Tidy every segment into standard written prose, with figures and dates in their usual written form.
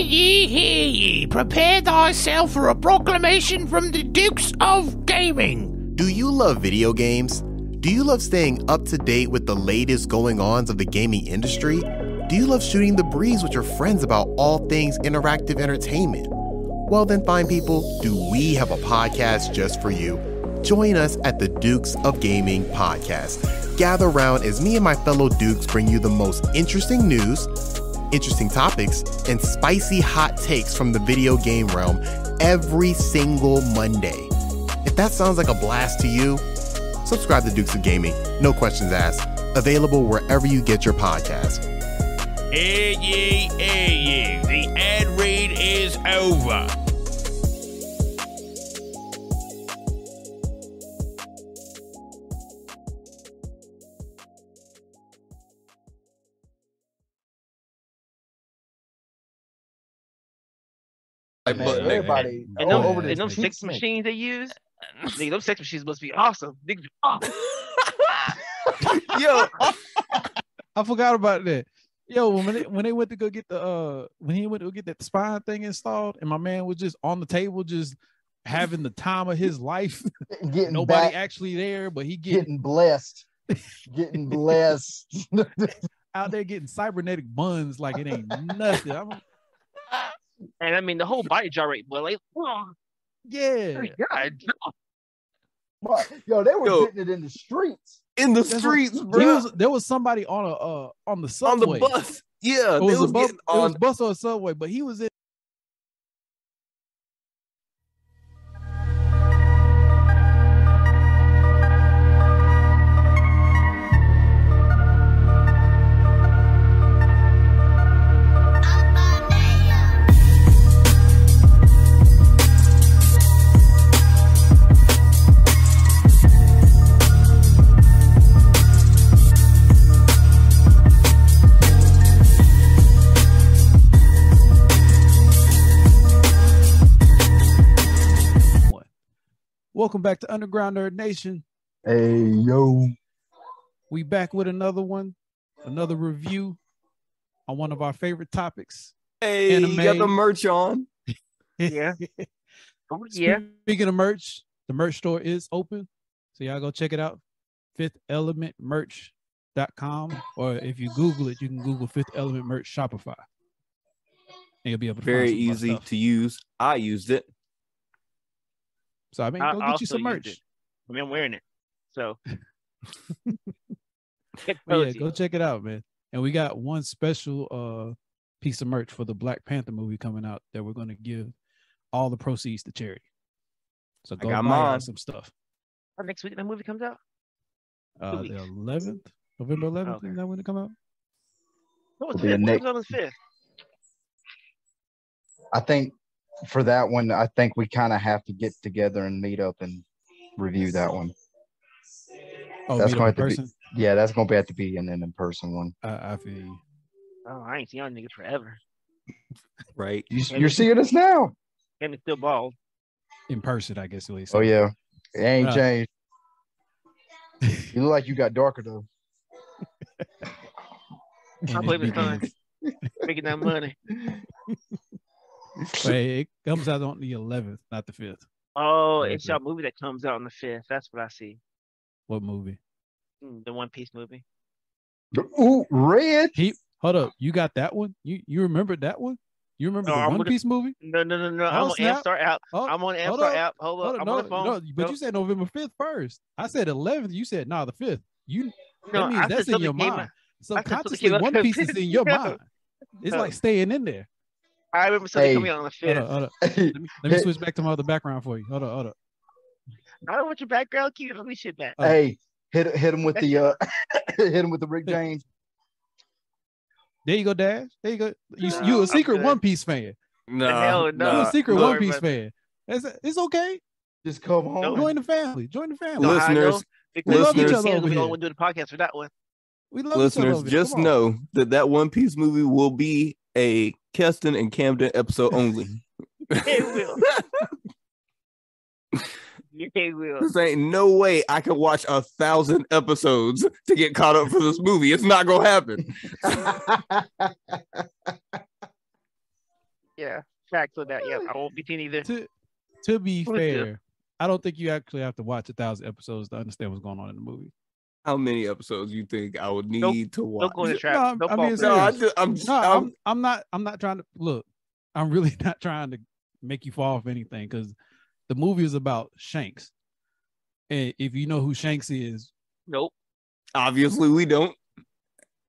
hear ye! Prepare thyself for a proclamation from the Dukes of Gaming! Do you love video games? Do you love staying up to date with the latest going-ons of the gaming industry? Do you love shooting the breeze with your friends about all things interactive entertainment? Well then, fine people, do we have a podcast just for you? Join us at the Dukes of Gaming podcast. Gather around as me and my fellow Dukes bring you the most interesting news, interesting topics, and spicy hot takes from the video game realm every single Monday. If that sounds like a blast to you, subscribe to Dukes of Gaming. No questions asked. Available wherever you get your podcast. Hear ye, the ad read is over. Man, everybody And over them sex machines they use, nigga, those sex machines must be awesome. Nigga, Yo, I forgot about that. Yo, when they went to go get the when he went to go get that spine thing installed, and my man was just on the table, just having the time of his life. getting Nobody back, actually there, but he getting blessed, getting blessed. out there getting cybernetic buns like it ain't nothing. and I mean the whole body gyrate, but like, Yeah. God, But, yo, they were getting it in the streets. There was somebody on the subway. On the bus. Yeah, It was a bus or a subway, but he was in. Welcome back to Underground Nerd Nation. Hey, yo. We back with another one, another review on one of our favorite topics. Hey, anime. you got the merch on. yeah, yeah. Speaking of merch, the merch store is open. So y'all go check it out. FifthElementMerch.com. Or if you Google it, you can Google Fifth Element Merch Shopify. And you'll be able to Very find some easy stuff. to use. I used it. So I mean, go get you some merch. I mean, I'm wearing it. So But yeah, go check it out, man. And we got one special piece of merch for the Black Panther movie coming out that we're going to give all the proceeds to charity. So go got buy mine. some stuff. next week that movie comes out. The 11th, November 11th. Okay. Is that when it come out? What was It'll be the a fifth? What was on the 5th? I think for that one, I think we kind of have to get together and meet up and review that one. Oh, That's meet going up to in be, person. yeah, that's going to have to be an in-person one. I feel you. Oh, I ain't seen y'all niggas forever. Right. You're seeing us now. And it's still bald. In person, I guess. Oh, yeah. It ain't Right. changed. You look like you got darker, though. I blame the sun. Making that money. Wait, it comes out on the 11th, not the 5th. Oh, Okay. it's y'all movie that comes out on the 5th. That's what I see. What movie? The One Piece movie. Ooh, red. Hold up. You got that one? You remember that one? You remember No, the I'm One gonna- Piece movie? No. I'm on snap. Amstar app. Oh, I'm on hold Amstar up. app. Hold up. I'm on the phone. No, but No. you said November 5th first. I said 11th. You said the 5th. No, That means I that's said in your something came mind. out- Subconsciously, came out One on Piece the is 5th. in your No. mind. It's No. like staying in there. I remember something Hey. coming out on the 5th. Hold up. Let me switch back to my other background for you. Hold up. I don't want your background. Keep let me shit back. Hey, hit him with the hit him with the Rick James. There you go, Dash. There you go. No, You a I'm secret good. One Piece fan. hell You no. a secret Don't One worry Piece about fan. It's okay. Just come home. Join the family. Join the family. No, I know, Listeners, because love each Sam's other gonna over be the only here. one doing the podcast for that one. We love each other listeners, over here. just Come on. know that One Piece movie will be a Keston and Camden episode only. It will. It will. This ain't no way I can watch 1,000 episodes to get caught up for this movie. It's not gonna happen. Yeah. Facts on that. Yeah, I won't be seeing either. To be Who's fair, I don't think you actually have to watch 1,000 episodes to understand what's going on in the movie. How many episodes you think I would need to watch? Don't go in the No, trap. Don't I'm fall being for No, that. serious. I'm I'm not trying to look. I'm really not trying to make you fall for anything because the movie is about Shanks. And if you know who Shanks is, Nope. obviously we don't.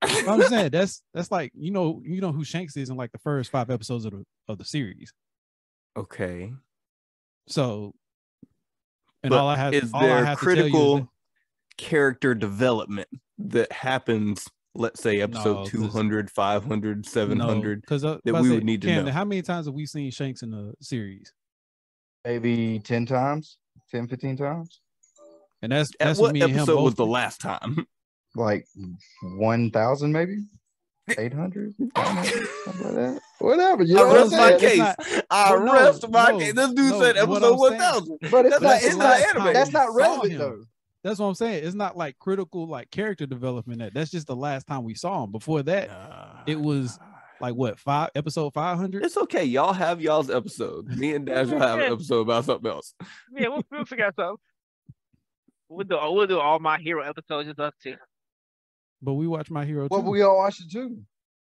I'm saying that's like you know who Shanks is in like the first 5 episodes of the series. Okay. So, and But all I have is all I there have to tell you is critical that, character development that happens, let's say episode No, 'cause- 200, 500, 700, because that we would need to know? How many times have we seen Shanks in the series? Maybe 10 times, 10, 15 times. And that's At what what me and him episode both. was the last time? Like 1,000 maybe? 800? 900? Something like that. Whatever. You know I what I'm rest my saying? case. not- I no, rest my no, case. This dude no, said what episode I'm 1,000. But That's it's not not, in the anime. that's not Saw relevant him. though. That's what I'm saying. It's not like critical like character development. That's just the last time we saw him. Before that, it was like what episode 500. It's okay. Y'all have y'all's episode. Me and Dash will have an episode about something else. Yeah, we'll figure out something. We'll do all my hero episodes just us two. But we watch My Hero Well, too. we all watched it too.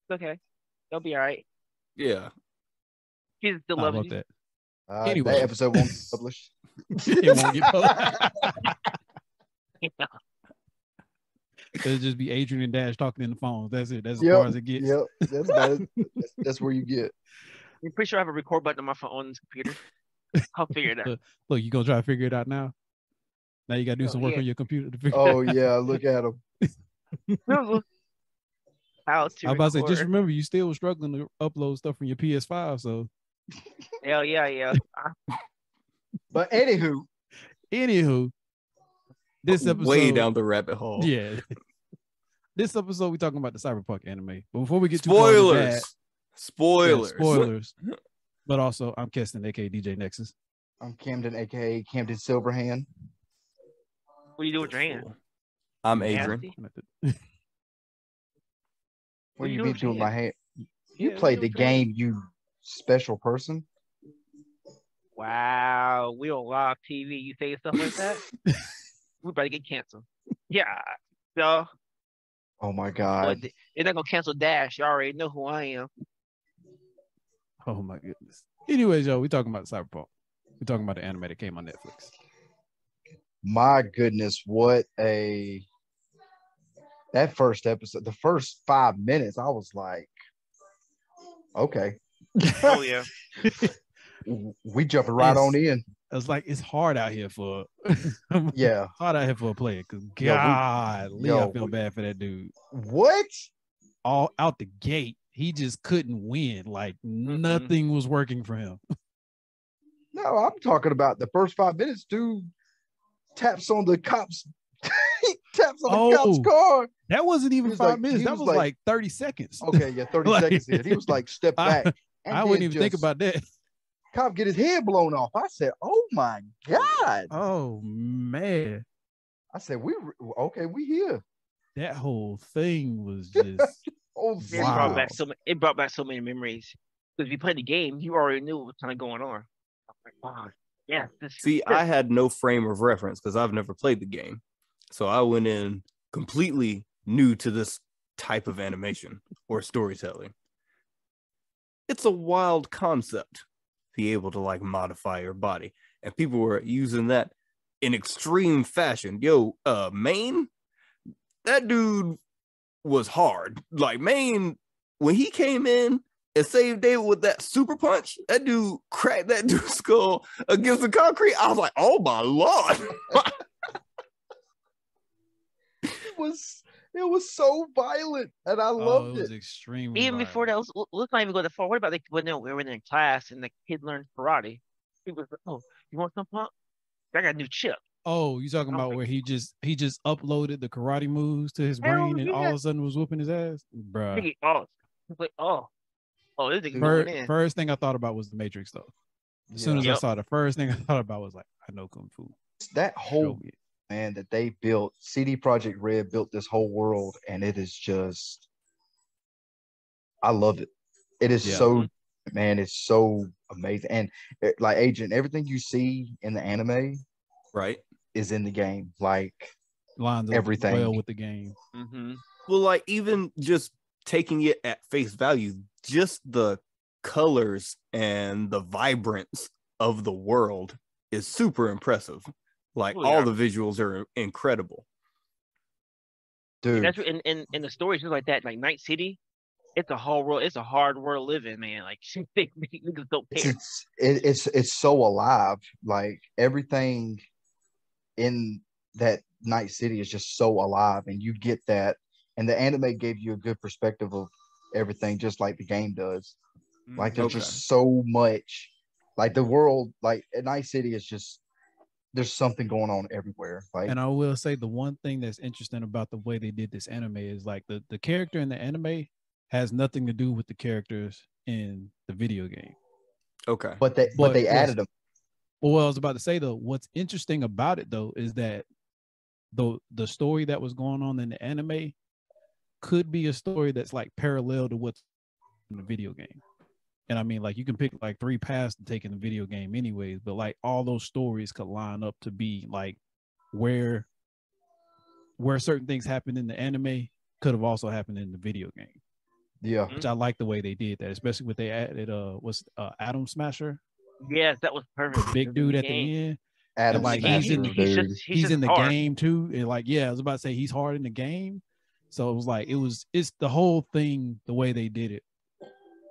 It's okay. They'll be all right. Yeah. Jesus still I loves love you. that. That episode won't be published. It won't get published. It'll just be Adrian and Dash talking in the phone. That's it. That's as far as it gets. Yep. That's about it. That's where you get. I'm pretty sure I have a record button on my phone on this computer. I'll figure it out. Look, you gonna try to figure it out now? Now you gotta do Oh, some work yeah. on your computer to figure Oh yeah, look at him. How to I was about to say, just record. remember you still were struggling to upload stuff from your PS5. So Hell yeah. But anywho, this episode Way down the rabbit hole. Yeah. This episode we talking about the Cyberpunk anime. But before we get too far into that, Spoilers. spoilers. But also I'm Keston, aka DJ Nexus. I'm Camden, aka Camden Silverhand. What do you do with your hand? I'm Adrian. Nasty? What you you doing be doing with my your hand? Yeah, You what played you the doing with your hand? game, you special person. Wow, we on live TV. You say stuff like that? We about to get canceled. Yeah. So, Oh my but god. they're not gonna cancel Dash. You already know who I am. Oh my goodness. Anyways, yo, we talking about Cyberpunk. We're talking about the anime that came on Netflix. My goodness, what that first episode, the first 5 minutes, I was like, okay. Oh yeah. We jumping right on in. I was like, it's hard out here for Yeah. hard out here for a player because Yo, God, yo, I feel bad for that dude. What? All out the gate, he just couldn't win. Like nothing was working for him. No, I'm talking about the first 5 minutes, dude taps on the cops. He taps on the cop's car. That wasn't even was 5 like- minutes. he That was was like- like 30 seconds. Okay, yeah, 30 Like- seconds in. He was like, step I- back. And I wouldn't then even think just about that. Cop get his head blown off. I said, oh my God. Oh man, I said, okay, we here. that whole thing was just Oh, It Wow. brought back so many memories. Because if you played the game, you already knew what was kind of going on. I'm like, wow, yeah. See, I had no frame of reference because I've never played the game. So I went in completely new to this type of animation or storytelling. It's a wild concept to be able to like modify your body. And people were using that in extreme fashion. Yo, Maine, that dude was hard. Like Maine, when he came in and saved David with that super punch, that dude cracked that dude's skull against the concrete. I was like, oh my Lord. It was so violent, and I loved it was it. extremely Even before that, let's not even go that far. What about when we were in class and the kid learned karate? People was like, oh, you want some punk? I got a new chip. Oh, you talking about Okay. where he just uploaded the karate moves to his Hell brain and all yeah. of a sudden was whooping his ass, bruh. Nigga, it's like, oh, this nigga First, going in. first thing I thought about was the Matrix though. As soon as I Yep. saw the first thing I thought about was like, I know Kung Fu. That whole Show me it. man that they built, CD Projekt Red built this whole world, and it is just, I love it. It is Yeah. so Man, it's so amazing. And like Agent, everything you see in the anime Right. is in the game. Like Lines up everything. well with the game. Mm-hmm. Well, like even just taking it at face value, just the colors and the vibrance of the world is super impressive. Like all the visuals are incredible. Dude. And that's in the stories just like that, like Night City. It's a whole world. It's a hard world living, man. Like niggas don't care. It's so alive. Like everything in that Night City is just so alive, and you get that. And the anime gave you a good perspective of everything, just like the game does. Like there's just so much. Like the world, like Night City is just there's something going on everywhere. Like, and I will say the one thing that's interesting about the way they did this anime is like the character in the anime has nothing to do with the characters in the video game. Okay. But they added them. Well, I was about to say though, what's interesting about it though is that the story that was going on in the anime could be a story that's like parallel to what's in the video game. And I mean, like you can pick like 3 paths to take in the video game anyways, but like all those stories could line up to be like where certain things happen in the anime could have also happened in the video game. Yeah. Which I like the way they did that, especially when they added Atom Smasher. Yes, that was perfect. The big dude at the end. Atom like Smasher, he's in the game too. And like, yeah, I was about to say he's hard in the game. So it was like it's the whole thing, the way they did it.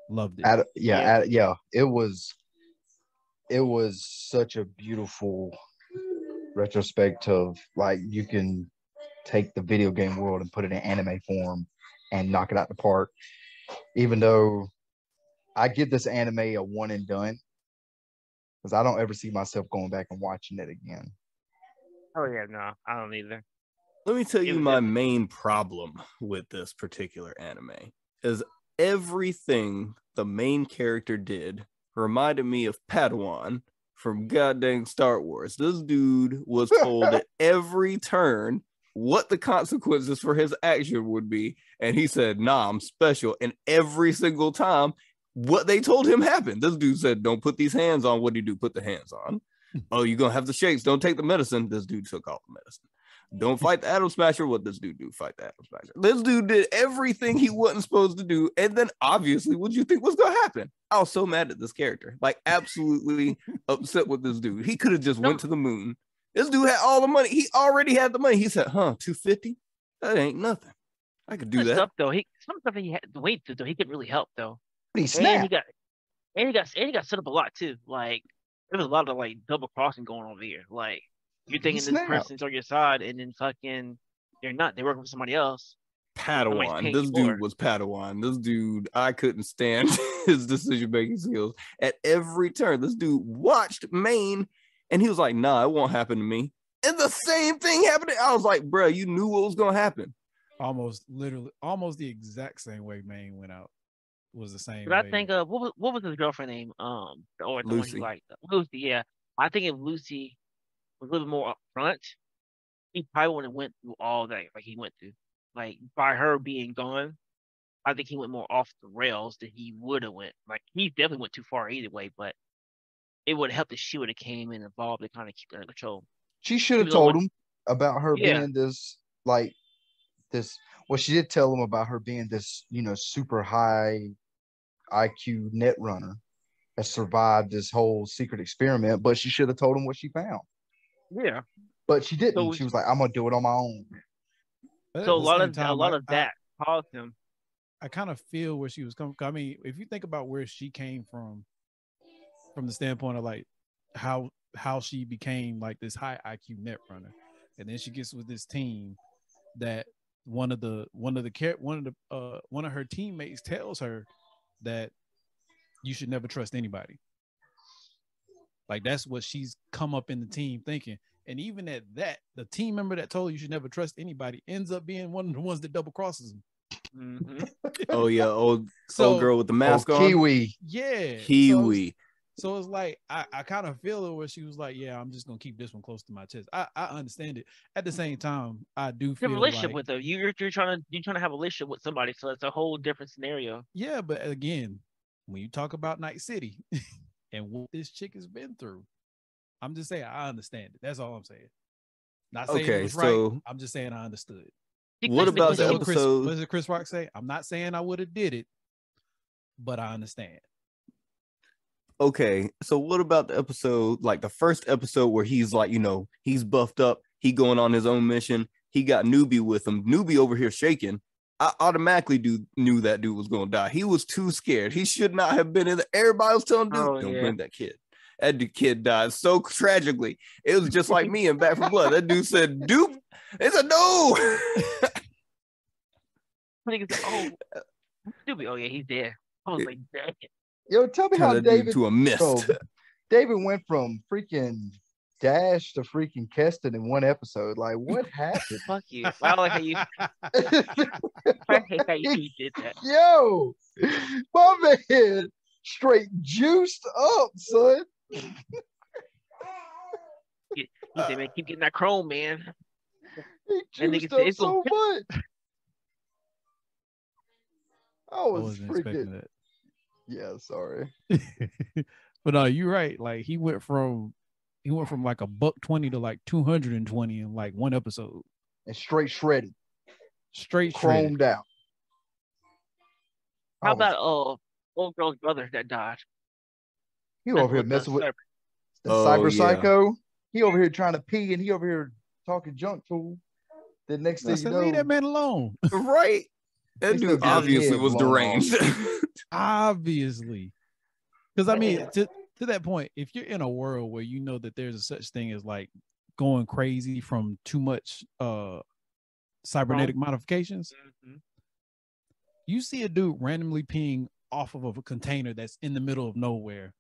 Loved it. It was such a beautiful retrospective. Like you can take the video game world and put it in anime form and knock it out the park. Even though I give this anime a one and done, because I don't ever see myself going back and watching it again. Oh yeah, no, I don't either. Let me tell you my main problem with this particular anime is everything the main character did reminded me of Padawan from goddamn Star Wars. This dude was told at every turn what the consequences for his action would be, and he said, "Nah, I'm special." And every single time, what they told him happened. This dude said, "Don't put these hands on." What did he do? Put the hands on. Oh, you're gonna have the shakes. Don't take the medicine. This dude took all the medicine. Don't fight the Atom Smasher. What does this dude do? Fight the Atom Smasher. This dude did everything he wasn't supposed to do. And then obviously, what do you think was going to happen? I was so mad at this character. Like, absolutely upset with this dude. He could have just went to the moon. This dude had all the money. He already had the money. He said, $250? That ain't nothing. I could do that. Stuff, though. Some stuff he had to wait to, though. He couldn't really help, though. He snapped. And he got set up a lot, too. Like, there was a lot of, like, double crossing going on here. Like, you're thinking this person's on your side, and then fucking they're not. They're working for somebody else. Padawan. This dude was Padawan. This dude, I couldn't stand his decision-making skills. At every turn, this dude watched Maine, and he was like, "Nah, it won't happen to me." And the same thing happened. I was like, "Bro, you knew what was going to happen." Almost the exact same way Maine went out. Was the same. But I think what was his girlfriend name? Or the Lucy. one he liked. Lucy, yeah. I think if Lucy was a little more upfront, he probably wouldn't have went through all that like he went through. Like by her being gone, I think he went more off the rails than he would have went. Like he definitely went too far either way, but it would have helped if she would have came and involved to kind of keep that under control. She should have told him about her being this. Well, she did tell him about her being this, super high IQ net runner that survived this whole secret experiment, but she should have told him what she found. Yeah. But she didn't. So, she was like, "I'm gonna do it on my own." So a lot of that caused him. I kind of feel where she was coming. I mean, if you think about where she came from the standpoint of like how she became like this high IQ net runner, and then she gets with this team that one of her teammates tells her that you should never trust anybody. Like that's what she's come up in the team thinking. And even at that, the team member that told you should never trust anybody ends up being one of the ones that double crosses him. Mm-hmm. Oh yeah, old girl with the mask on. Kiwi. Yeah. Kiwi. So it's like I kind of feel it where she was like, "Yeah, I'm just gonna keep this one close to my chest." I understand it. At the same time, I do feel a relationship like, with her. You're trying to have a relationship with somebody, so it's a whole different scenario. Yeah, but again, when you talk about Night City and what this chick has been through, I'm just saying I understand it. That's all I'm saying. Not saying it was right. I'm just saying I understood. What about the episode? What does Chris Rock say? I'm not saying I would have did it, but I understand. Okay, so what about the episode, like the first episode where he's like, he's buffed up, he going on his own mission, he got Newbie with him, Newbie over here shaking. I automatically knew that dude was going to die. He was too scared. He should not have been in there. Everybody was telling dude, don't bring that kid. That kid died so tragically. It was just like me in Back 4 Blood. That dude said, "Dupe." It's a no. Newbie. Oh yeah, he's dead. I was like, dang. Yo, tell me how David to a mist. Bro, David went from freaking Dash to freaking Keston in one episode. Like, what happened? Fuck you. I like how you. I hate how you did that. Yo, my man, straight juiced up, son. He said, "Man, keep getting that chrome, man." He juiced up so much. I wasn't expecting that. Yeah, sorry. But no, you're right. Like he went from like $120 to like 220 in like one episode. And straight shredded. Straight chromed shredded. out. How about old girl's brother that died? He over here messing with the cyber psycho. He over here trying to pee and he over here talking junk to him. The next thing you know, leave that man alone. Right. That dude obviously was deranged. Obviously. Because I mean, to that point, if you're in a world where you know that there's a such thing as like going crazy from too much cybernetic modifications, you see a dude randomly peeing off of a container that's in the middle of nowhere,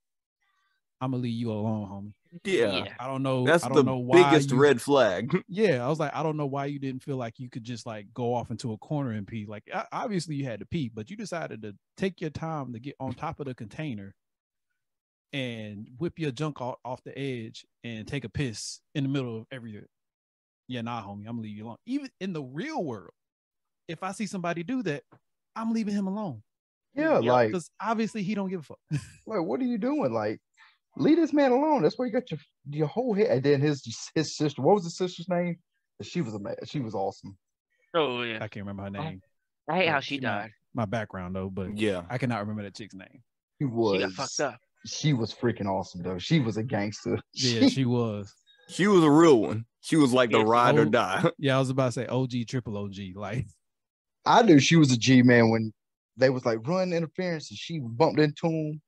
I'm gonna leave you alone, homie. Yeah. I don't know. That's the biggest red flag. Yeah, I was like, I don't know why you didn't feel like you could just like go off into a corner and pee. Like, obviously you had to pee, but you decided to take your time to get on top of the container and whip your junk off the edge and take a piss in the middle of everything. Yeah, nah, homie, I'm gonna leave you alone. Even in the real world, if I see somebody do that, I'm leaving him alone. Yeah, like, because obviously he don't give a fuck. Like, what are you doing? Like, leave this man alone. That's where you got your whole head. And then his sister. What was the sister's name? She was she was awesome. Oh yeah, I can't remember her name. I hate how she died. My background though, but yeah, I cannot remember that chick's name. She got fucked up. She was freaking awesome though. She was a gangster. Yeah, she was. She was a real one. She was like the ride or die. Yeah, I was about to say OG, triple OG. Like, I knew she was a G, man, when they was like run interference and she bumped into him.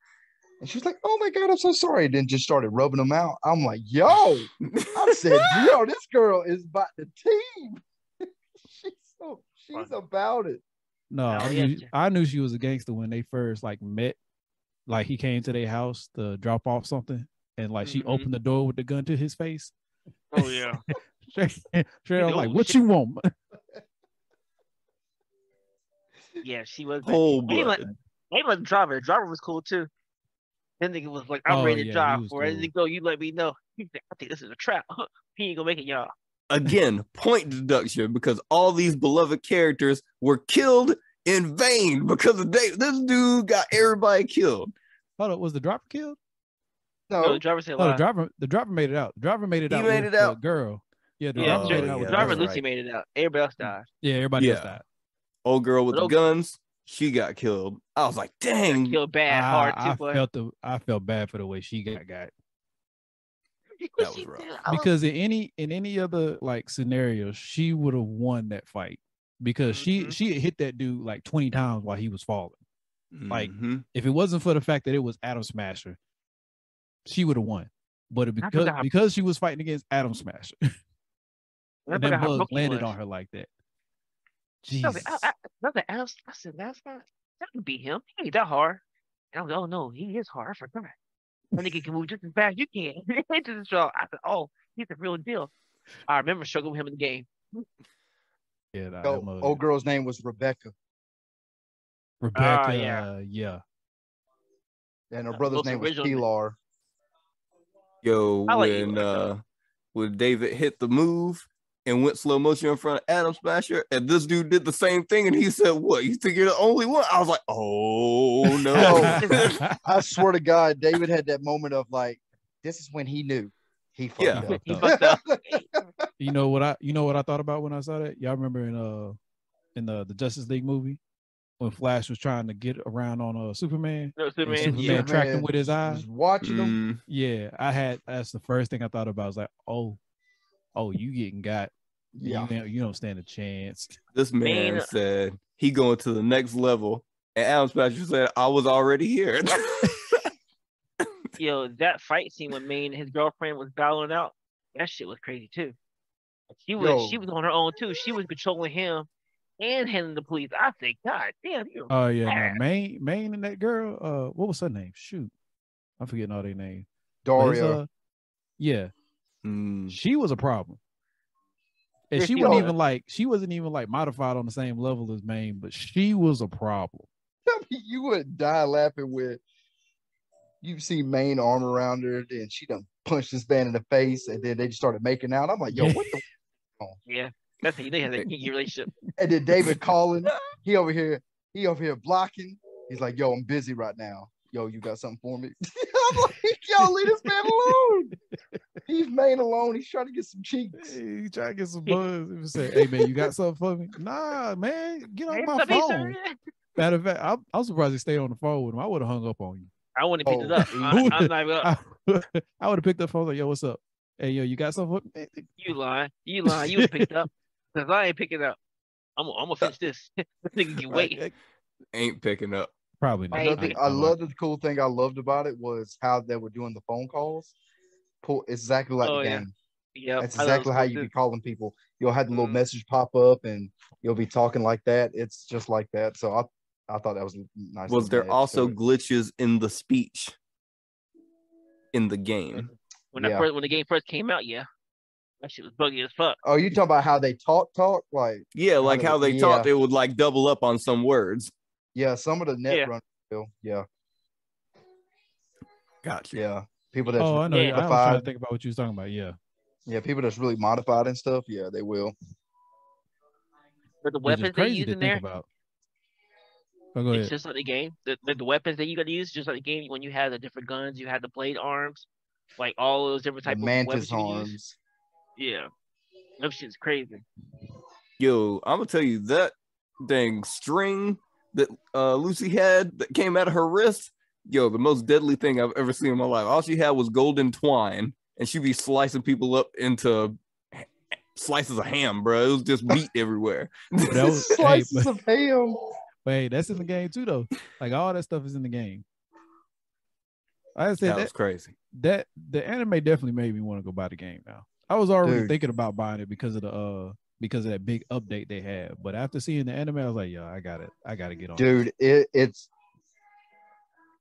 And she was like, "Oh my God, I'm so sorry." And then just started rubbing them out. I'm like, yo, I said, yo, this girl is about the team. She's about it. No, I knew she was a gangster when they first like met. Like he came to their house to drop off something, and like she opened the door with the gun to his face. Oh yeah. Straight up like, "What you want?" Yeah, she was. Cold He blooded. was the driver. The driver was cool too. Then nigga was like, "I'm ready to drive. Ready to go. You let me know." He said, "I think this is a trap. He ain't gonna make it, y'all." Again, point deduction, because all these beloved characters were killed in vain because of this dude got everybody killed. Hold up, was the driver killed? No, the driver said, "The driver made it out. The driver made it out. He made it out. The girl. Yeah, the driver made it out. The driver Lucy made it out. Everybody else died. Yeah, everybody else died. Old girl with the guns, she got killed. I was like, dang. Killed bad, hard too. I felt bad for the way she got. That was rough. Because in any other like scenario, she would have won that fight because she had hit that dude like 20 times while he was falling. Like if it wasn't for the fact that it was Adam Smasher, she would have won. But because she was fighting against Adam Smasher, and then Bug landed on her like that. Jesus. I said, that could be him. He ain't that hard. And I was like, oh no, he is hard. I forgot. That nigga can move just as fast as you can. I said, oh, he's the real deal. I remember struggling with him in the game. Yeah, old girl's name was Rebecca. Yeah. And her brother's name was Pilar. Yo, when David hit the move and went slow motion in front of Adam Smasher, and this dude did the same thing, and he said, "What? You think you're the only one?" I was like, "Oh no!" I swear to God, David had that moment of like, this is when he knew he fucked Yeah. up. He fucked up. You know what I thought about when I saw that? Y'all remember in the Justice League movie when Flash was trying to get around on Superman? No, And Superman. Superman Yeah. tracked him with his eyes. Was watching him. Yeah, that's the first thing I thought about. I was like, oh, you getting got. Yeah. You don't stand a chance. This man said he going to the next level, and Adam Smasher said, "I was already here." Yo, that fight scene when Maine and his girlfriend was battling out, that shit was crazy too. She was on her own too. She was controlling him and handling the police. I think, God damn, you. Oh yeah, no, Maine and that girl. What was her name? Shoot, I'm forgetting all their names. Daria. Yeah, she was a problem. And Yeah, she wasn't even like modified on the same level as Maine, but she was a problem. You would die laughing with you see Main arm around her, and she done punched this man in the face, and then they just started making out. I'm like, yo, what the? Yeah, that's how they had that kinky relationship. And then David calling, he over here blocking. He's like, yo, I'm busy right now. Yo, you got something for me? I'm like, yo, leave this man alone. He's Main alone. He's trying to get some cheeks. He's trying to get some buzz. He said, hey man, you got something for me? Nah, man, get off my phone. Matter of fact, I'm surprised he stayed on the phone with him. I would have hung up on you. I wouldn't have picked it up. I'm not even. I would have picked up the phone like, yo, what's up? Hey, yo, you got something for me? You lying. You would have picked it up. Because I ain't picking it up. I'm gonna finish this. This nigga can wait. Ain't picking up. Probably not. I love the cool thing I loved about it was how they were doing the phone calls. It's exactly like the game. Yeah, that's exactly how you be calling people. You'll have the little message pop up, and you'll be talking like that. It's just like that. So I thought that was nice. Was there also glitches in the speech in the game? When the game first came out, yeah. That shit was buggy as fuck. Oh, you talking about how they talk? Like how they talked, it would like double up on some words. Yeah, some of the net runners will. Yeah. Gotcha. Yeah. People that's I know. I was trying to think about what you was talking about. Yeah. Yeah, people that's really modified and stuff, yeah, they will. But the weapons they use in there, oh, go ahead. it's just like the game. The weapons that you got to use, just like the game. When you had the different guns, you had the blade arms, like all those different types of weapons you can use. Yeah, that shit's crazy. Yo, I'm gonna tell you that dang string that Lucy had that came out of her wrist. Yo, the most deadly thing I've ever seen in my life. All she had was golden twine, and she'd be slicing people up into slices of ham, bro. It was just meat everywhere. That was slices of ham. Wait, that's in the game too, though. Like all that stuff is in the game. I said that was crazy. That the anime definitely made me want to go buy the game now. I was already thinking about buying it because of that big update they had. But after seeing the anime, I was like, yo, I gotta get on. Dude, it's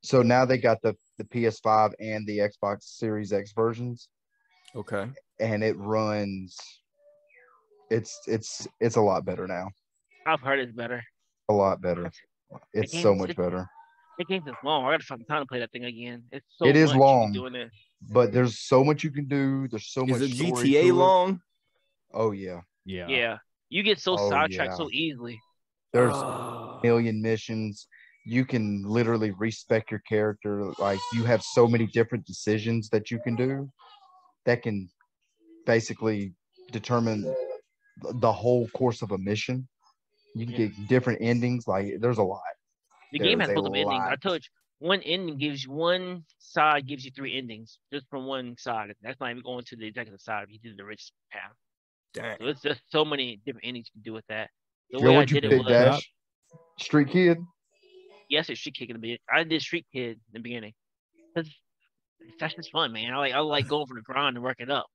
so now they got the PS5 and the Xbox Series X versions. Okay. And it runs it's a lot better now. I've heard it's better. A lot better. It's so much better. The game's is long. I gotta find time to play that thing again. It is long. Doing it. But there's so much you can do. There's so much. Is it GTA long? Oh yeah. Yeah. You get so sidetracked so easily. There's a million missions. You can literally respec your character. Like you have so many different decisions that you can do that can basically determine the whole course of a mission. You can get different endings. Like there's a lot. The game has multiple endings. I told you, one side gives you 3 endings just from one side. That's not even going to the executive side if you do the rich path. Dang. So it's just so many different endings you can do with that. The way I did it was Dash? Street Kid. Yes, it's Street Kid in the beginning. I did Street Kid in the beginning. That's just fun, man. I like going for the grind and working up.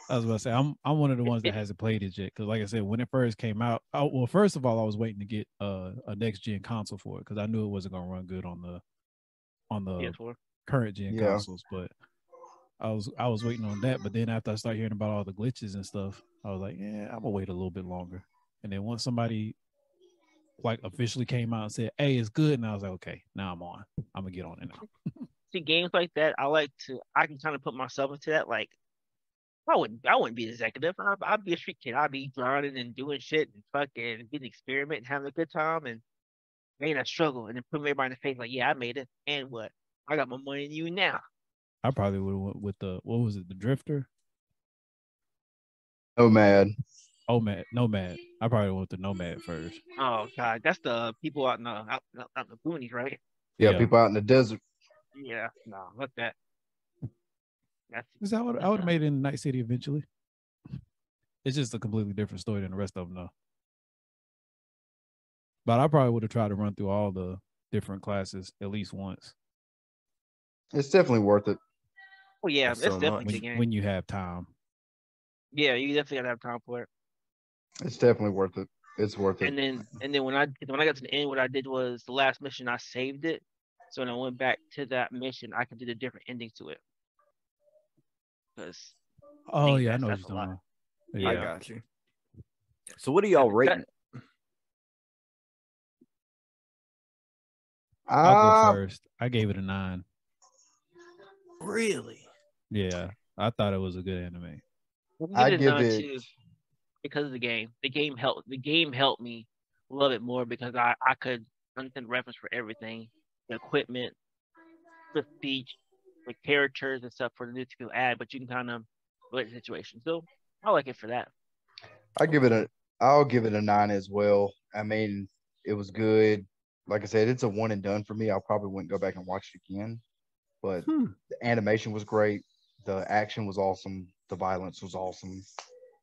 I was about to say I'm one of the ones that hasn't played it yet because, like I said, when it first came out, well, first of all, I was waiting to get a next gen console for it because I knew it wasn't gonna run good on the PS4. Current gen consoles. But I was waiting on that. But then after I started hearing about all the glitches and stuff, I was like, yeah, I'm gonna wait a little bit longer. And then once somebody like officially came out and said, "Hey, it's good," and I was like, okay, now I'm gonna get on it now. See, games like that, I can kind of put myself into that, like. I wouldn't be an executive. I'd be a street kid. I'd be grinding and doing shit and fucking getting experiment and having a good time and making a struggle and then putting everybody in the face like, yeah, I made it. And what? I got more money than you now. I probably would have went with the what was it, the Drifter? Nomad. Nomad. I probably went with the Nomad first. Oh god, that's the people out in the boonies, right? Yeah, Yeah. people out in the desert. Yeah, no, look that. That's Because I would have made it in Night City eventually. It's just a completely different story than the rest of them, though. But I probably would have tried to run through all the different classes at least once It's definitely worth it. Oh yeah, That's it's so definitely much. the game. when you have time. Yeah, you definitely gotta have time for it. It's definitely worth it. It's worth it. And then when I got to the end, what I did was the last mission I saved it. So when I went back to that mission, I could do the different endings to it. Because Oh think yeah, I that's- know what that's you're a lot. talking about. Yeah. I got you. So what are y'all rating? I'll go first. I gave it a 9. Really? Yeah, I thought it was a good anime. I Give it a give 9 it. too because of the game. The game helped me love it more because I could understand reference for everything, the equipment, the speech, the characters and stuff for the new to people add, but you can kind of relate to the situation. So I like it for that. I'll give it a 9 as well. I mean, it was good. Like I said, it's a one and done for me. I probably wouldn't go back and watch it again. But the animation was great. The action was awesome. The violence was awesome.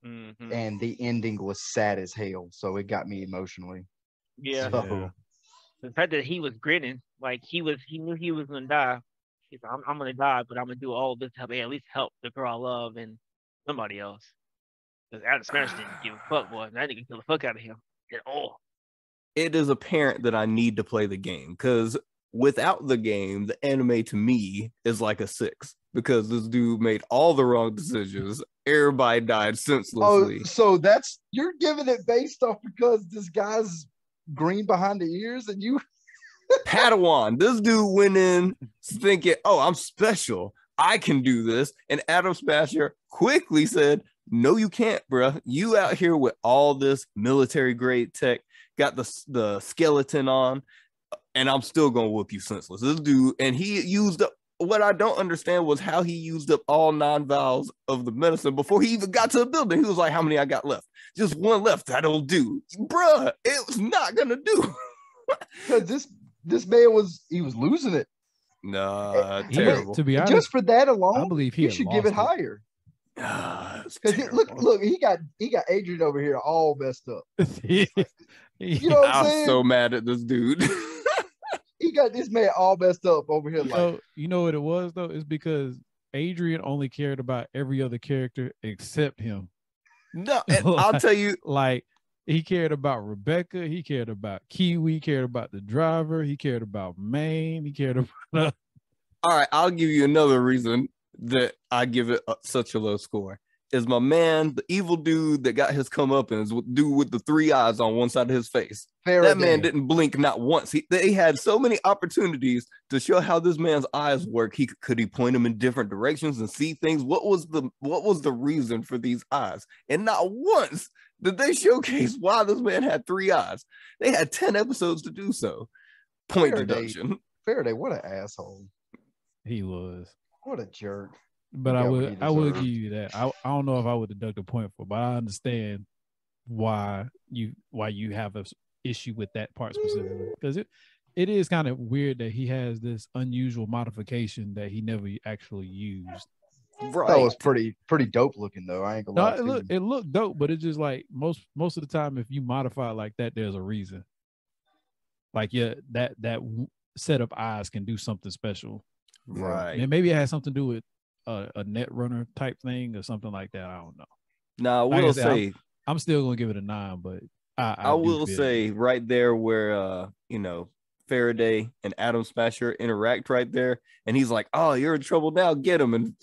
Mm-hmm. And the ending was sad as hell. So it got me emotionally. Yeah. So, The fact that he was grinning, like he knew he was gonna die. He's like, I'm gonna die, but I'm gonna do all this to help, at least help the girl I love and somebody else. Because Adam Smash didn't give a fuck, boy. That nigga killed the fuck out of him at all. It is apparent that I need to play the game because without the game, the anime to me is like a 6 because this dude made all the wrong decisions. Everybody died senselessly. so you're giving it based off because this guy's green behind the ears and you. Padawan, this dude went in thinking, oh, I'm special. I can do this. And Adam Smasher quickly said, no, you can't, bruh. You out here with all this military grade tech, got the skeleton on, and I'm still gonna whoop you senseless. This dude, and he used up what I don't understand was how he used up all 9 vials of the medicine before he even got to the building. He was like, how many I got left? Just 1 left. That'll do. Bruh, it was not gonna do. Because this man was losing it. Nah, He- terrible. to be honest, Just for that alone, I believe he you had should give it lost higher. It's Because terrible. look, he got Adrian over here all messed up. You know what I'm I'm saying? so mad at this dude. He got this man all messed up over here. Like, you know what it was though? It's because Adrian only cared about every other character except him. No, and I'll tell you, Like he cared about Rebecca, he cared about Kiwi, he cared about the driver, he cared about Maine, he cared about all right, I'll give you another reason that I give it such a low score. Is my man, the evil dude that got his comeuppance, dude with the 3 eyes on one side of his face. That man didn't blink not once. They had so many opportunities to show how this man's eyes work. Could he point them in different directions and see things? What was the reason for these eyes? And not once did they showcase why this man had 3 eyes. They had 10 episodes to do so. Point deduction. Faraday, what an asshole. he was. What a jerk. But He I got what would he give deserved. you that. I don't know if I would deduct a point for, but I understand why you have a issue with that part specifically. Because it is kind of weird that he has this unusual modification that he never actually used. Right. That was pretty dope looking though. I ain't gonna lie. No, it looked dope, but it's just like most of the time, if you modify it like that, there's a reason. Like that set of eyes can do something special. Right. And maybe it has something to do with a net runner type thing or something like that. I don't know. Now, I Like I will said, say, I'm still gonna give it a 9, but I do will feel say right there where Faraday and Adam Smasher interact right there, and he's like, "Oh, you're in trouble now. Get him!" And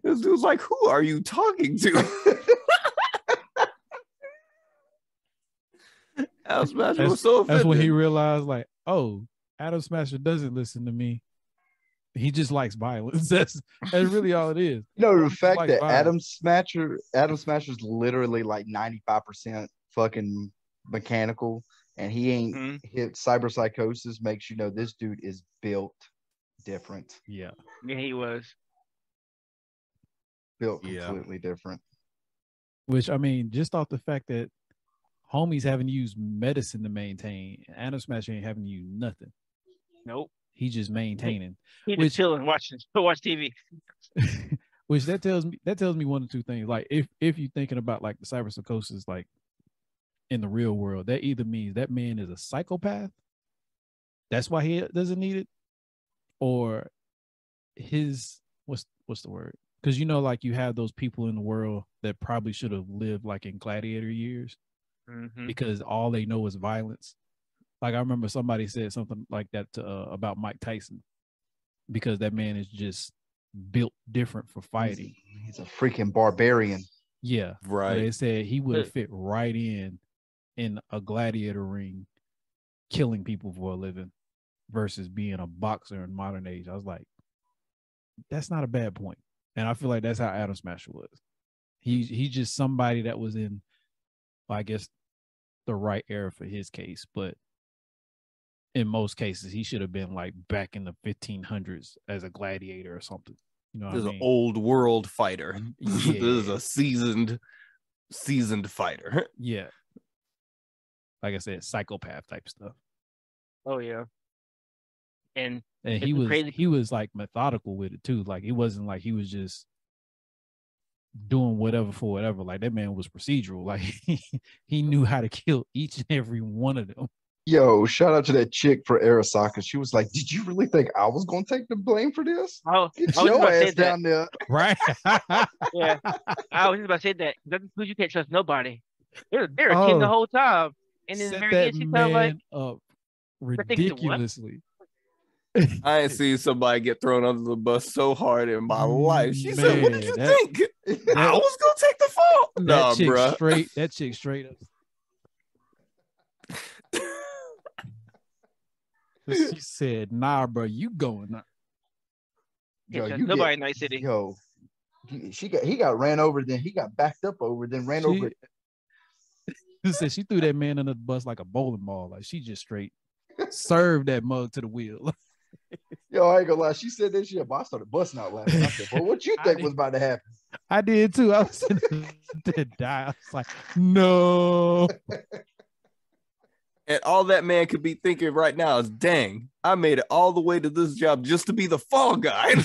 this dude's like, "Who are you talking to?" Adam Smasher was so offended. that's when he realized, like, oh, Adam Smasher doesn't listen to me. He just likes violence. That's really all it is. You know, the He just fact likes that violence. Adam Smasher's literally like 95% fucking mechanical, and he ain't Mhm. hit cyber psychosis makes you know this dude is built different. Yeah. Yeah, he was. Built Yeah. completely different. Which I mean, just off the fact that homies having to use medicine to maintain, Adam Smasher ain't having to use nothing. Nope. He just maintaining. He just Which chilling, watch TV. which that tells me one or two things. Like if you're thinking about like the cyber psychosis, like in the real world, that either means that man is a psychopath. That's why he doesn't need it, or his what's the word? Because you know, like you have those people in the world that probably should have lived like in gladiator years because all they know is violence. Like I remember somebody said something like that about Mike Tyson, because that man is just built different for fighting. He's a freaking barbarian. Yeah, Right. They said he would have fit right in a gladiator ring, killing people for a living, versus being a boxer in modern age. I was like, that's not a bad point, and I feel like that's how Adam Smasher was. He's just somebody that was in, well, I guess, the right era for his case, but in most cases, he should have been like back in the 1500s as a gladiator or something. You know, This is what I mean? an old world fighter. Yeah. This is a seasoned fighter. Yeah. Like I said, psychopath type stuff. Oh yeah. And he was like methodical with it too. Like it wasn't like he was just doing whatever for whatever. Like that man was procedural. Like he knew how to kill each and every one of them. Yo, shout out to that chick for Arasaka. She was like, "Did you really think I was going to take the blame for this? Get your ass down there." Right? Yeah, I was just about to say that. That's because you can't trust nobody. They were a team the whole time, and then set very that end, she felt like up ridiculously. I ain't seen somebody get thrown under the bus so hard in my life. She said, "What did you think? I was gonna take the fall." Nah, bro. That chick straight up. She said, "Nah, bro, you going up." Yo, nobody in Night City. Yo, he got ran over, then he got backed up over, then ran over. Who said she threw that man under the bus like a bowling ball? Like she just straight served that mug to the wheel. Yo, I ain't gonna lie. She said that shit, but I started busting out laughing. I said, "Well, what you think was about to happen?" I did too. I was to die. I was like, no. And all that man could be thinking right now is, dang, I made it all the way to this job just to be the fall guy.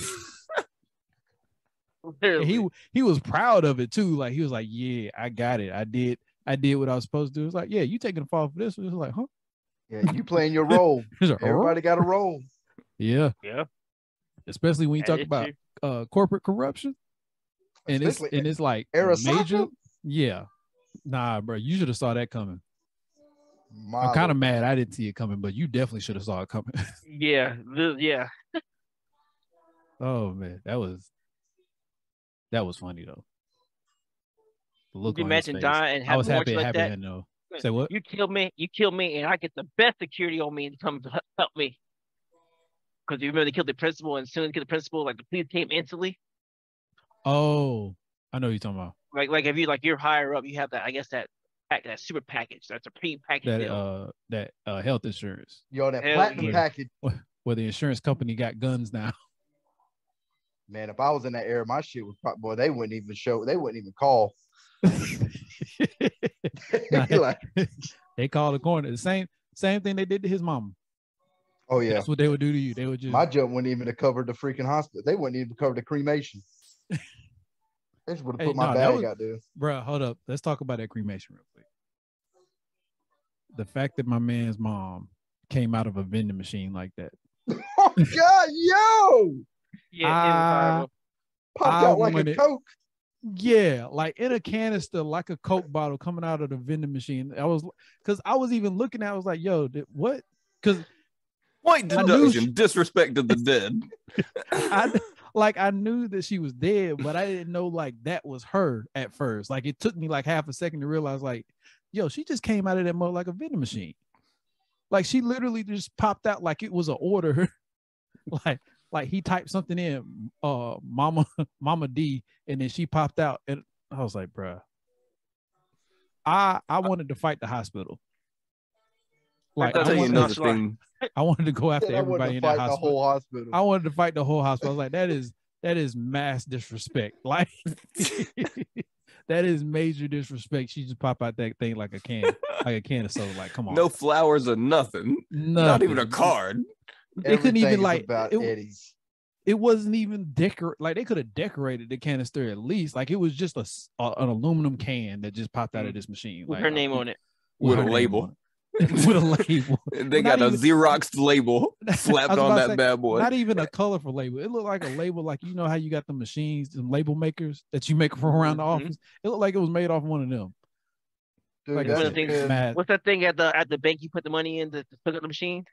He was proud of it too. Like he was like, yeah, I got it. I did what I was supposed to do. It was like, yeah, you taking the fall for this? It was like, huh? Yeah, you playing your role. Like, everybody got a role. Yeah. Yeah. Especially when you talk about corporate corruption. And it's like major. Yeah. Nah, bro, you should have saw that coming. I'm kind of mad I didn't see it coming, but you definitely should have saw it coming. Yeah. Oh man, that was funny though. The look you on imagine his face. dying and I was happy like that. No. Say what? You kill me, and I get the best security on me to come to help me. Because you remember they killed the principal, and soon as they killed the principal, like the police came instantly. Oh, I know what you're talking about. Like if you're higher up, you have that, I guess that super package. That's a pre-packaged deal. That health insurance. Yo, that platinum package. Where the insurance company got guns now. Man, if I was in that era, my shit was probably, boy, they wouldn't even call. They called the coroner. The same thing they did to his mama. Oh yeah, that's what they would do to you. They would just my jump wouldn't even have covered the freaking hospital. They wouldn't even cover the cremation. They just would have put my bag out there. Bro, hold up. Let's talk about that cremation real quick. The fact that my man's mom came out of a vending machine like that. Oh God, yo! Yeah, it was popped out like a Coke. Yeah, like in a canister, like a Coke bottle coming out of the vending machine. I was even looking at it, I was like, yo, what? Because point deduction, disrespect to the dead. I knew that she was dead, but I didn't know like that was her at first. Like it took me like half a second to realize, like, yo, she just came out of that mode like a vending machine. Like she literally just popped out like it was an order. like he typed something in, Mama D, and then she popped out, and I was like, bruh, I wanted to fight the hospital. Like I'll tell you another thing. I wanted to go after everybody in that hospital. The whole hospital. I wanted to fight the whole hospital. I was like, that is mass disrespect. Like that is major disrespect. She just pop out that thing like a can of soda. Like, come on. No flowers or nothing. Not even a card. They couldn't even like about Eddie's. It wasn't even decorate. Like they could have decorated the canister at least. Like it was just an aluminum can that just popped out of this machine. With like her name on it. With a label. With a label. They got a Xerox label slapped on that bad boy. Not even a colorful label. It looked like a label, like you know how you got the machines, the label makers that you make from around the office. It looked like it was made off one of them. Dude, like what's that thing at the bank you put the money in to hook up the machine?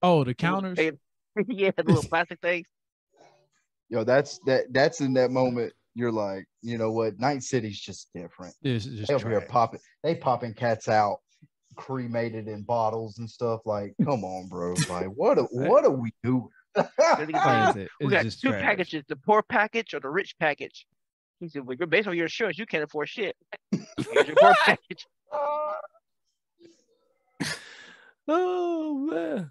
Oh, the counters. Yeah, the little plastic things. Yo, that's in that moment. You're like, you know what? Night City's just different. It's just over here popping cats out, cremated in bottles and stuff. Like, come on, bro. Like, what are we doing? We got two packages: the poor package or the rich package. He said, "Well, you're based on your insurance, you can't afford shit. Here's your poor package." Oh man!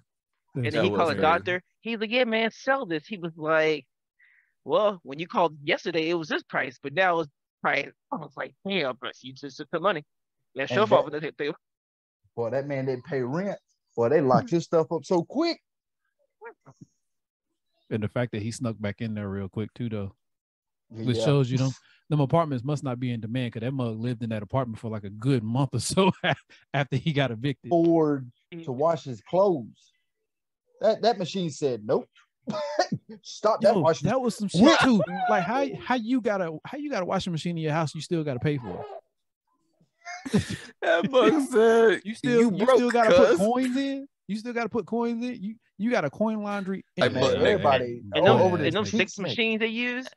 And then he called a doctor. He's like, "Yeah, man, sell this." He was like, "Well, when you called yesterday, it was this price, but now it's price." I was like, "Damn, bro, you just took the money." Let's show off with that thing. Boy, that man didn't pay rent. Boy, they locked his stuff up so quick. And the fact that he snuck back in there real quick too, though, which shows you them apartments must not be in demand, because that mug lived in that apartment for like a good month or so after he got evicted. Afford to wash his clothes. That machine said nope. Stop that washing. That was some shit too. Like how you got a washing machine in your house you still got to pay for it. That bug said you still got to put coins in. You still got to put coins in. You got a coin laundry. Everybody and them 6 machines they use.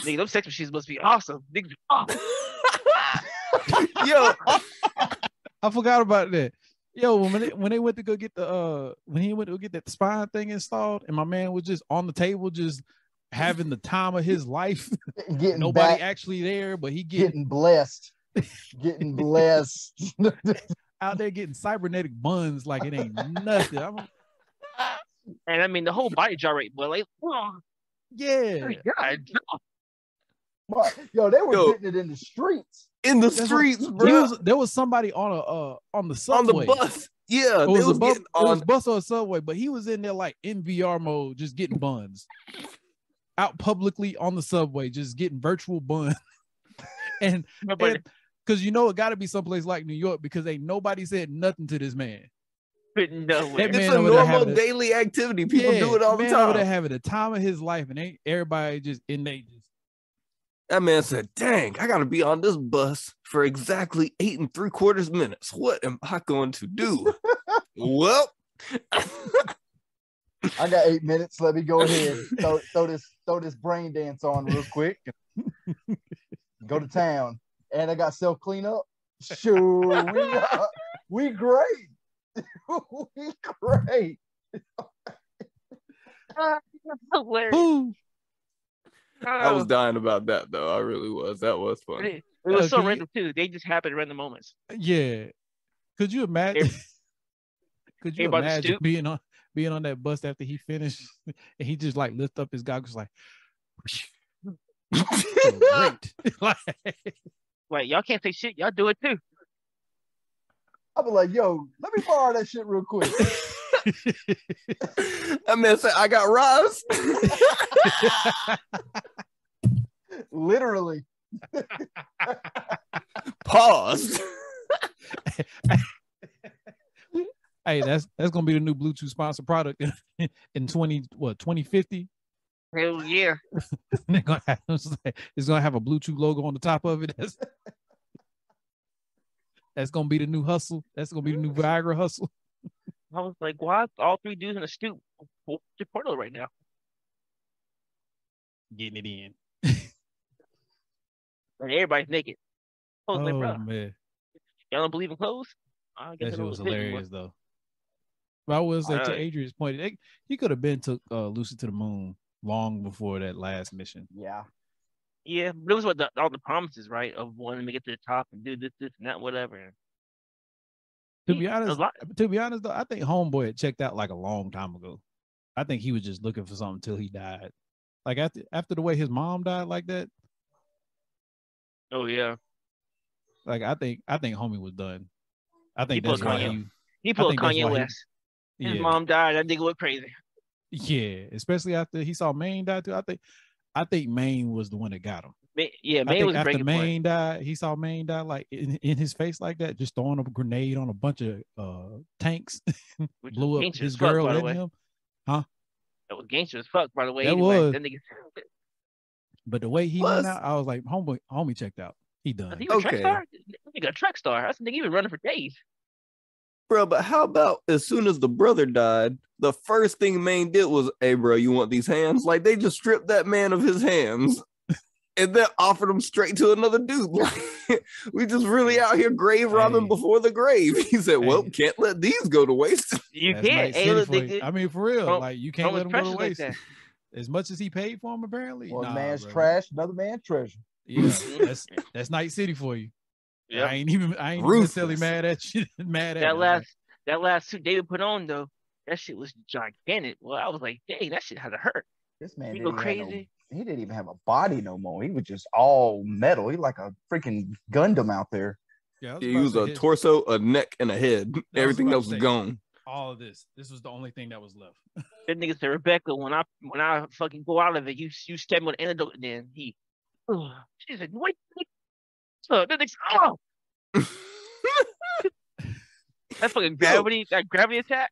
Those 6 machines must be awesome. Yo, I forgot about that. Yo, when they went to go get when he went to go get that spine thing installed, and my man was just on the table, just having the time of his life. Getting nobody actually there, but he getting blessed. Getting blessed. Out there getting cybernetic buns like it ain't nothing. And I mean the whole body gyrate, but like, yeah. God. Yo, they were getting it in the streets. In the streets, bro. There was somebody on the subway. On the bus. Yeah, it was a bus or a subway, but he was in there like in VR mode, just getting buns. Out publicly on the subway, just getting virtual buns. and because it got to be someplace like New York, because ain't nobody said nothing to this man. Nowhere. It's a normal daily activity. People do it all the time. Over there having the time of his life, and ain't everybody just in there. That man said, "Dang, I got to be on this bus for exactly 8 3/4 minutes. What am I going to do?" Well, I got 8 minutes. Let me go ahead and throw this brain dance on real quick. Go to town, and I got self cleanup. Sure, we great. We great. Hilarious. I was dying about that though. I really was. That was funny. It was so random too. They just happened at random moments. Yeah. Could you imagine? Could you imagine being on that bus after he finished, and he just like lift up his goggles like, great. Like y'all can't say shit. Y'all do it too. I'll be like, yo, let me borrow that shit real quick. That man said, "I got Roz." Literally. Pause. Hey, that's gonna be the new Bluetooth sponsor product in 2050. Hell yeah. It's gonna have a Bluetooth logo on the top of it. That's gonna be the new hustle. That's gonna be the new Viagra hustle. I was like, why all 3 dudes in a stoop to Porto right now? Getting it in. And everybody's naked. Oh, man. Y'all don't believe in clothes? That shit was hilarious, though. But I will say to Alright. Adrian's point, he could have been took Lucy to the moon long before that last mission. Yeah. Yeah, but it was what all the promises, right? Of wanting to get to the top and do this, and that, whatever. To be A honest, lot. though, I think Homeboy had checked out like a long time ago. I think he was just looking for something until he died. Like after the way his mom died like that, Oh yeah, like I think homie was done. I think pulled that's why Kanye. He I pulled think that's Kanye why West. His yeah, mom died. That nigga went crazy. yeah. Especially after he saw Maine die too. I think Maine was the one that got him. Yeah, I man think was a after breaking point. Maine died, he saw Maine die like in his face like that, just throwing up a grenade on a bunch of tanks, Which blew was up gangster his as fuck, girl by the and way. him. That was gangster as fuck, by the way. That Anyway, was. that nigga. But the way he Plus- went out, I was like, homie checked out. He done. He was a track Okay. star. That nigga a track star. That's the nigga he was running for days. Bro, but how about as soon as the brother died, the first thing Maine did was, hey, bro, you want these hands? Like, they just stripped that man of his hands and then offered them straight to another dude. Like, we just really out here grave robbing Hey. before the grave. He said, well, Hey. can't let these go to waste. You That's can't. Night Hey, City look, for you. nigga. I mean, for real, Don't- like you can't let him go to like waste. that. As much as he paid for him, apparently. One nah, man's bro. trash, another man's treasure. Yeah, that's Night City for you. Yeah. I ain't even Ruthless. necessarily mad at you. Mad at That you. that last suit David put on though, that shit was gigantic. Well, I was like, dang, that shit had to hurt. This man We didn't go even have crazy. he didn't even have a body no more. He was just all metal. He like a freaking Gundam out there. Yeah, I was He about was to a say torso, a neck, and a head. Everything about else to was say. gone. all of this. This was the only thing that was left. That nigga said, Rebecca, when I fucking go out of it, you stab me with an antidote. And then she said, wait, so that nigga, that fucking gravity, that gravity attack.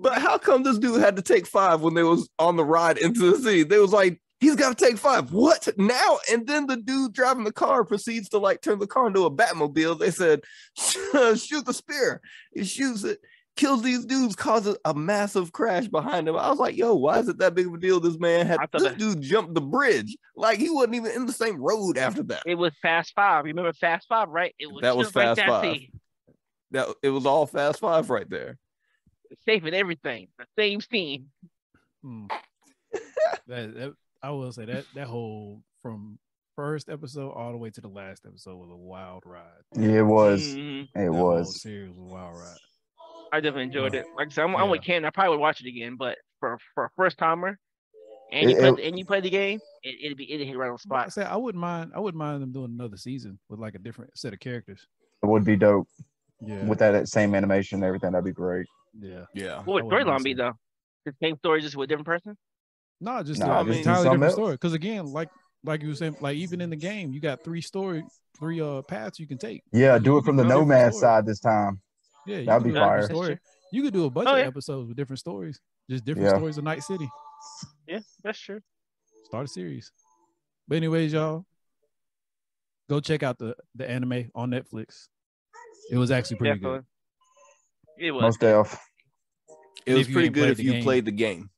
But how come this dude had to take 5 when they was on the ride into the city? They was like, he's got to take 5. What now? And then the dude driving the car proceeds to like turn the car into a Batmobile. They said, shoot the spear. He shoots it, kills these dudes, causes a massive crash behind him. I was like, yo, why is it that big of a deal? This man had this dude jumped the bridge. Like he wasn't even in the same road after that. It was Fast 5. Remember Fast 5, right? It was That was just like Fast that 5. scene. That it was all Fast 5 right there. Safe and everything. The same scene. That I will say that whole from first episode all the way to the last episode was a wild ride. Yeah, it was. Mhm. It That whole was. series was a wild ride. I definitely enjoyed it. Like I said, I'm with Ken. I probably would watch it again, but for a first timer, and you play the game, it'd hit right on the spot. I say I wouldn't mind them doing another season with like a different set of characters. It would be dope. Yeah. With that same animation and everything, that'd be great. Yeah. Yeah. What would storyline be though? The same story just with a different person? No, just Nah, an just do entirely something different else. story. Because again, like you were saying, like even in the game, you got three paths you can take. Yeah, do it from the Different nomad story. side this time. Yeah, That'd be do a different fire. story. You could do a bunch Oh, of yeah. episodes with different stories, just different Yeah. stories of Night City. Yeah, that's true. Start a series. But anyways, y'all, go check out the anime on Netflix. It was actually pretty Definitely. It was. Most def. It And was if you pretty ain't good played if the you game- played the game.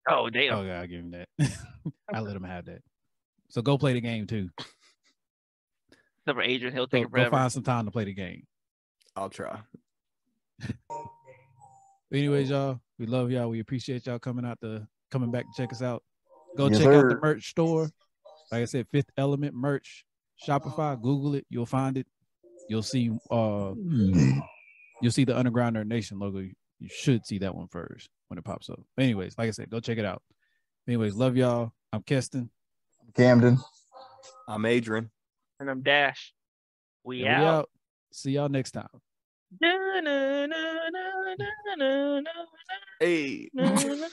Oh good. damn. Oh yeah, I give him that. I let him have that. So go play the game too. Except for Adrian, he'll Go, take it go forever. find some time to play the game. I'll try. But anyways, y'all, we love y'all. We appreciate y'all coming back to check us out. Go Yes, check out the sir. merch store. Like I said, Fifth Element merch, Shopify. Google it, you'll find it. You'll see the Underground Nerd Nation logo. You should see that one first when it pops up. But anyways, like I said, go check it out. Anyways, love y'all. I'm Keston. Camden. I'm Adrian. And I'm Dash. We And we out. out. See y'all next time. Hey. Na, na, na, na, na.